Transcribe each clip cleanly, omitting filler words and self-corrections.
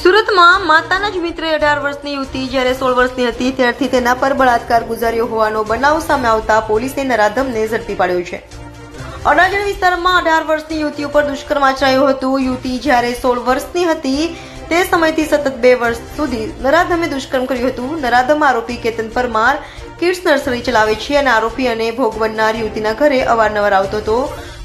સુરતમાં માતાના જ મિત્રે 18 વર્ષની યુવતી જ્યારે 16 વર્ષની હતી ત્યારથી તેના પર બળાત્કાર ગુજાર્યો હોવાનો બનાવ સામે આવતા પોલીસે નરાધમને ઝડપી પાડ્યો છે। અડાજણ વિસ્તારમાં 18 વર્ષની યુવતી ઉપર દુષ્કર્મ આચરાયું હતું। યુવતી જ્યારે 16 વર્ષની હતી તે સમયથી સતત 2 વર્ષ સુધી નરાધમે દુષ્કર્મ કર્યું હતું। નરાધમ આરોપી કેતન પરમાર કિડ્સ નર્સરી ચલાવે છે અને આરોપી અને ભોગ બનનાર યુવતીના ઘરે અવારનવાર આવતો હતો,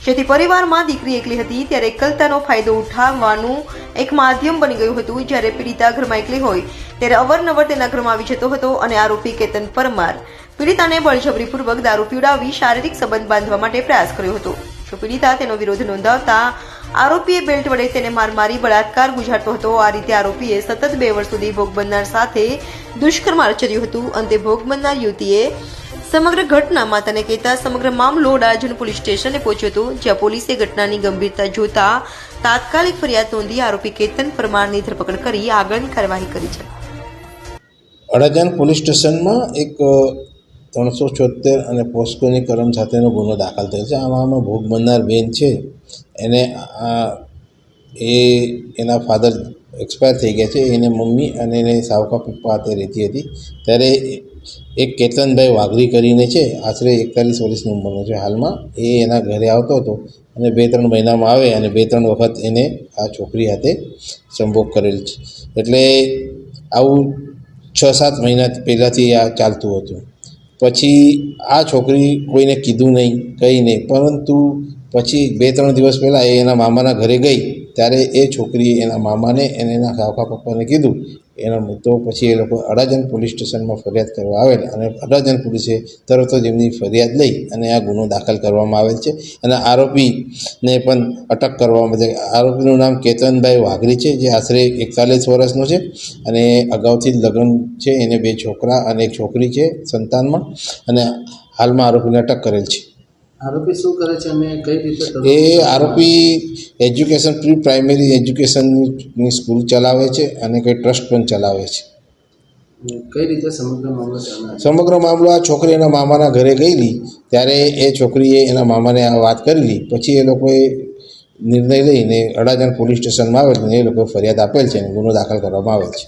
જેથી પરિવારમાં દીકરી એકલી હતી ત્યારે એકલતાનો ફાયદો ઉઠાવવાનું એક માધ્યમ બની ગયું હતું। જ્યારે પીડિતા ઘરમાં એકલી હોય ત્યારે અવારનવાર તેના ઘરમાં આવી જતો હતો અને આરોપી કેતન પરમાર પીડિતાને બળજબરીપૂર્વક દારૂ પીવડાવી શારીરિક સંબંધ બાંધવા માટે પ્રયાસ કર્યો હતો। જો પીડિતા તેનો વિરોધ નોંધાવતા આરોપીએ બેલ્ટ વડે તેને માર મારી બળાત્કાર ગુજારતો હતો। આ રીતે આરોપીએ સતત 2 વર્ષ સુધી ભોગ બનનાર સાથે દુષ્કર્મ આચર્યું હતું। અંતે ભોગ બનનાર યુવતીએ સમગ્ર ઘટના માતાને કહેતા સમગ્ર મામલો અડાજણ પોલીસ સ્ટેશને પહોંચ્યો હતો, જ્યાં પોલીસે ઘટનાની ગંભીરતા જોતા તાત્કાલિક ફરિયાદ નોંધી આરોપી કેતન પરમારની ધરપકડ કરી આગળની કાર્યવાહી કરી છે। અડાજણ પોલીસ સ્ટેશનમાં એક 376 અને પોસ્કોની કલમ સાથેનો ગુનો દાખલ થયો છે। આમાં ભોગ બનનાર બેન છે એને એના ફાધર એક્સપાયર થઈ ગયા છે। એને મમ્મી અને એને સાવકા પપ્પા હાથે રહેતી હતી। ત્યારે એક કેતનભાઈ વાઘરી કરીને છે, આશરે 41 વર્ષની ઉંમરનો છે હાલમાં। એ એના ઘરે આવતો હતો અને 2-3 મહિનામાં આવે અને 2-3 વખત એને આ છોકરી હાથે સંભોગ કરેલ છે। એટલે આવું 6-7 મહિના પહેલાંથી આ ચાલતું હતું। પછી આ છોકરી કોઈને કીધું નહીં, કંઈ નહીં, પરંતુ પછી 2-3 દિવસ પહેલાં એ એના મામાના ઘરે ગઈ ત્યારે એ છોકરીએ એના મામાને અને એના કાકા પપ્પાને કીધું એના તો પછી એ લોકો અડાજણ પોલીસ સ્ટેશનમાં ફરિયાદ કરવા આવેલ અને અડાજણ પોલીસે તરત જ એમની ફરિયાદ લઈ અને આ ગુનો દાખલ કરવામાં આવેલ છે અને આરોપીને પણ અટક કરવામાં આવે છે। આરોપીનું નામ કેતનભાઈ વાઘરી છે, જે આશરે 41 વર્ષનો છે અને અગાઉથી લગ્ન છે, એને 2 છોકરા અને 1 છોકરી છે સંતાનમાં, અને હાલમાં આરોપીને અટક કરેલ છે। આરોપી શું કરે છે અને કઈ રીતે? એ આરોપી એજ્યુકેશન પ્રી પ્રાઇમરી એજ્યુકેશનની સ્કૂલ ચલાવે છે અને કંઈ ટ્રસ્ટ પણ ચલાવે છે। કઈ રીતે સમગ્ર મામલો ચાલે? સમગ્ર મામલો આ છોકરી એના મામાના ઘરે ગયેલી ત્યારે એ છોકરીએ એના મામાને આ વાત કરેલી। પછી એ લોકોએ નિર્ણય લઈને અડાજણ પોલીસ સ્ટેશનમાં આવેલ અને એ લોકોએ ફરિયાદ આપેલ છે અને ગુનો દાખલ કરવામાં આવેલ છે।